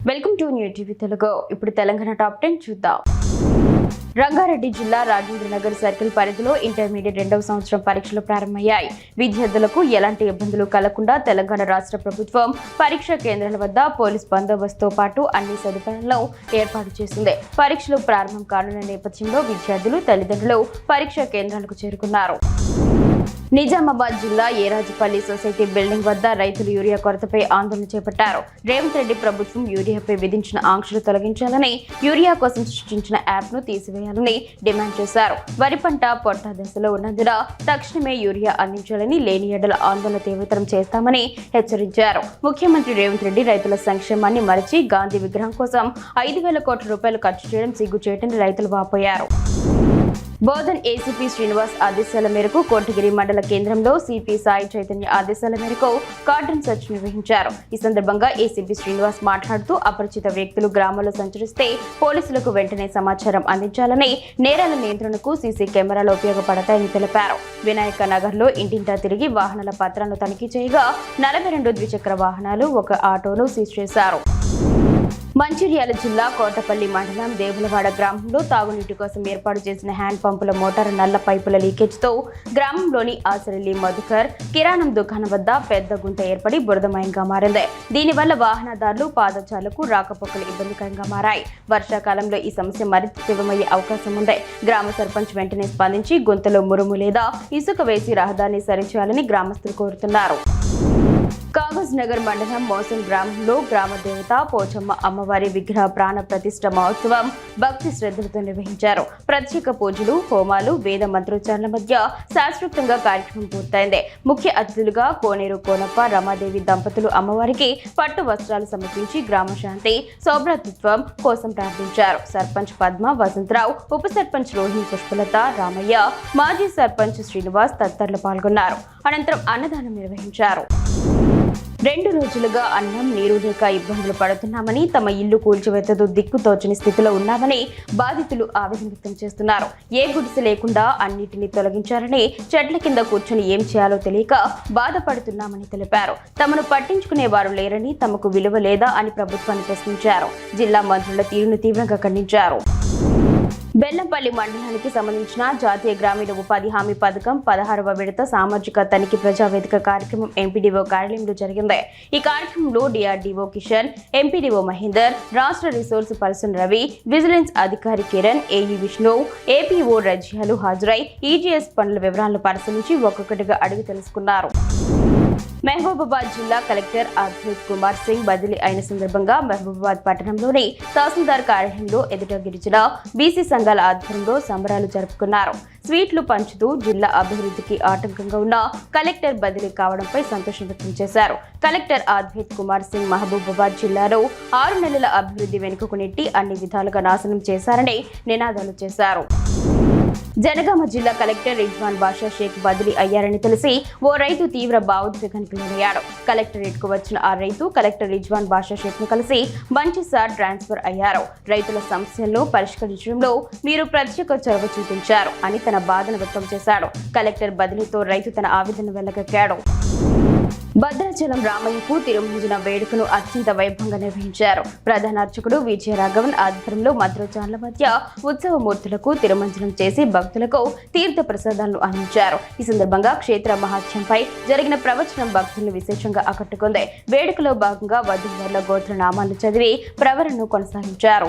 Welcome to new TV Telugu. ఇప్పుడు Telangana top 10 చూద్దాం. రంగారెడ్డి జిల్లా రాజేంద్రనగర్ సర్కిల్ పరిధిలో ఇంటర్మీడియట్ 2వ సంవత్సరం పరీక్షలు ప్రారంభమయ్యాయి. విద్యార్థులకు ఎలాంటి ఇబ్బందులు కలగకుండా తెలంగాణ రాష్ట్ర ప్రభుత్వం పరీక్షా కేంద్రాల వద్ద పోలీస్ బందోబస్తుతో పాటు అన్ని సదుపాయాలను ఏర్పాటు చేసింది. పరీక్షలు ప్రారంభం కానున్న నేపథ్యంలో విద్యార్థులు, తల్లిదండ్రులు పరీక్షా కేంద్రాలకు చేరుకున్నారు. నిజామాబాద్ జిల్లా ఏరాజపల్లి సొసైటీ బిల్డింగ్ వద్ద రైతులు యూరియా కొరతపై ఆందోళన చేపట్టారు. రేవంత్ రెడ్డి ప్రభుత్వం యూరియాపై విధించిన ఆంక్షలు తొలగించాలని, యూరియా కోసం సృష్టించిన యాప్ను తీసివేయాలని డిమాండ్ చేశారు. వరి పంట పొట్ట దశలో ఉన్నందున తక్షణమే యూరియా అందించాలని, లేని ఎడల ఆందోళన తీవ్రతరం చేస్తామని హెచ్చరించారు. ముఖ్యమంత్రి రేవంత్ రెడ్డి రైతుల సంక్షేమాన్ని మరచి గాంధీ విగ్రహం కోసం 5,000 కోట్ల రూపాయలు ఖర్చు చేయడం సిగ్గుచేటని రైతులు వాపోయారు. బోధన్ ఏసీపీ శ్రీనివాస్ ఆదేశాల మేరకు కోటగిరి మండల కేంద్రంలో సిపి సాయి చైతన్య ఆదేశాల మేరకు కార్డన్ సెర్చ్ నిర్వహించారు. ఈ సందర్భంగా ఏసీపీ శ్రీనివాస్ మాట్లాడుతూ అపరిచిత వ్యక్తులు గ్రామాల్లో సంచరిస్తే పోలీసులకు వెంటనే సమాచారం అందించాలని, నేరాల నియంత్రణకు సీసీ కెమెరాలు ఉపయోగపడతాయని తెలిపారు. వినాయక నగర్లో ఇంటింటా తిరిగి వాహనాల పత్రాలను తనిఖీ చేయగా 42 ద్విచక్ర వాహనాలు, 1 ఆటోను సీజ్ చేశారు. మంచిర్యాల జిల్లా కోటపల్లి మండలం దేవులవాడ గ్రామంలో తాగునీటి కోసం ఏర్పాటు చేసిన హ్యాండ్ పంపుల మోటారు నల్ల పైపుల లీకేజ్తో గ్రామంలోని ఆసరల్లి మధుకర్ కిరాణం దుకాణం వద్ద పెద్ద గుంత ఏర్పడి బురదమయంగా మారింది. దీనివల్ల వాహనదారులు, పాదచారులకు రాకపోకలు ఇబ్బందికరంగా మారాయి. వర్షాకాలంలో ఈ సమస్య మరింత తీవ్రమయ్యే అవకాశం ఉంది. గ్రామ సర్పంచ్ వెంటనే స్పందించి గుంతలో మురుము లేదా ఇసుక వేసి రహదారిని సరిచేయాలని గ్రామస్తులు కోరుతున్నారు. కాగజ్ నగర్ మండలం మోసం గ్రామంలో గ్రామ దేవత పోచమ్మ అమ్మవారి విగ్రహ ప్రాణ ప్రతిష్ఠ మహోత్సవం భక్తి శ్రద్ధలతో నిర్వహించారు. ప్రత్యేక పూజలు, హోమాలు, వేద మంత్రోచ్చారణల మధ్య శాస్త్రోక్తంగా కార్యక్రమం పూర్తయింది. ముఖ్య అతిథులుగా కోనేరు కోనప్ప, రమాదేవి దంపతులు అమ్మవారికి పట్టు వస్త్రాలు సమర్పించి గ్రామ శాంతి, సౌభ్రాతృత్వం కోసం ప్రార్థించారు. సర్పంచ్ పద్మ, వసంతరావు, ఉప సర్పంచ్ రోహిణి పుష్పలత, రామయ్య, మాజీ సర్పంచ్ శ్రీనివాస్ తదితరులు పాల్గొన్నారు. అనంతరం అన్నదానం నిర్వహించారు. 2 రోజులుగా అన్నం, నీరు లేక ఇబ్బందులు పడుతున్నామని, తమ ఇల్లు కూల్చివేతతో దిక్కుతోచని స్థితిలో ఉన్నామని బాధితులు ఆవేదన వ్యక్తం చేస్తున్నారు. ఏ గుడిసె లేకుండా అన్నిటినీ తొలగించారని, చెట్ల కింద కూర్చొని ఏం చేయాలో తెలియక బాధపడుతున్నామని తెలిపారు. తమను పట్టించుకునే వారు లేరని, తమకు విలువ లేదా అని ప్రభుత్వాన్ని ప్రశ్నించారు. జిల్లా మంత్రుల తీరును తీవ్రంగా ఖండించారు. బెల్లంపల్లి మండలానికి సంబంధించిన జాతీయ గ్రామీణ ఉపాధి హామీ పథకం 16వ విడత సామాజిక తనిఖీ ప్రజావేదిక కార్యక్రమం ఎంపీడీఓ కార్యాలయంలో జరిగింది. ఈ కార్యక్రమంలో డిఆర్డీఓ కిషన్, ఎంపీడీఓ మహేందర్, రాష్ట్ర రిసోర్స్ పర్సన్ రవి, విజిలెన్స్ అధికారి కిరణ్, ఏఈ విష్ణు, ఏపీఓ రజియాలు హాజరై ఈజీఎస్ పనుల వివరాలను పరిశీలించి ఒక్కొక్కటిగా అడిగి తెలుసుకున్నారు. మహబూబాబాద్ జిల్లా కలెక్టర్ అద్వైత్ కుమార్ సింగ్ బదిలీ అయిన సందర్భంగా మహబూబాబాద్ పట్టణంలోని తహసీల్దార్ కార్యాలయంలో ఎదుట గిరిజన బీసీ సంఘాల ఆధ్వర్యంలో సంబరాలు జరుపుకున్నారు. స్వీట్లు పంచుతూ జిల్లా అభివృద్ధికి ఆటంకంగా ఉన్న కలెక్టర్ బదిలీ కావడంపై సంతోషం వ్యక్తం చేశారు. కలెక్టర్ అద్వైత్ కుమార్ సింగ్ మహబూబాబాద్ జిల్లాలో 6 నెలల అభివృద్ధి వెనుకకు నెట్టి అన్ని విధాలుగా నాశనం చేశారని నినాదాలు చేశారు. జనగామ జిల్లా కలెక్టర్ రిజ్వాన్ బాషా షేక్ బదిలీ అయ్యారని తెలిసి ఓ రైతు తీవ్ర భావోద్వేగానికి లోనయ్యాడు. కలెక్టరేట్ కు వచ్చిన ఆ రైతు కలెక్టర్ రిజ్వాన్ బాషా షేక్ ను కలిసి మంచిసార్ ట్రాన్స్ఫర్ అయ్యారు. రైతుల సమస్యలను పరిష్కరించడంలో మీరు ప్రత్యేక చొరవ చూపించారు అని తన బాధను వ్యక్తం చేశాడు. కలెక్టర్ బదిలీతో రైతు తన ఆవేదన వెళ్లగక్కాడు. భద్రాచలం రామయ్యకు తిరుమంజన వేడుకను అత్యంత వైభవంగా నిర్వహించారు. ప్రధాన అర్చకుడు విజయరాఘవన్ ఆధ్వర్యంలో మంత్రోచ్చారణల మధ్య ఉత్సవమూర్తులకు తిరుమంజనం చేసి భక్తులకు తీర్థ ప్రసాదాలను అందించారు. ఈ సందర్భంగా క్షేత్ర మహాత్మ్యంపై జరిగిన ప్రవచనం భక్తులను విశేషంగా ఆకట్టుకుంది. వేడుకలో భాగంగా వధూవరుల గోత్ర నామాలు చదివి ప్రవరణను కొనసాగించారు.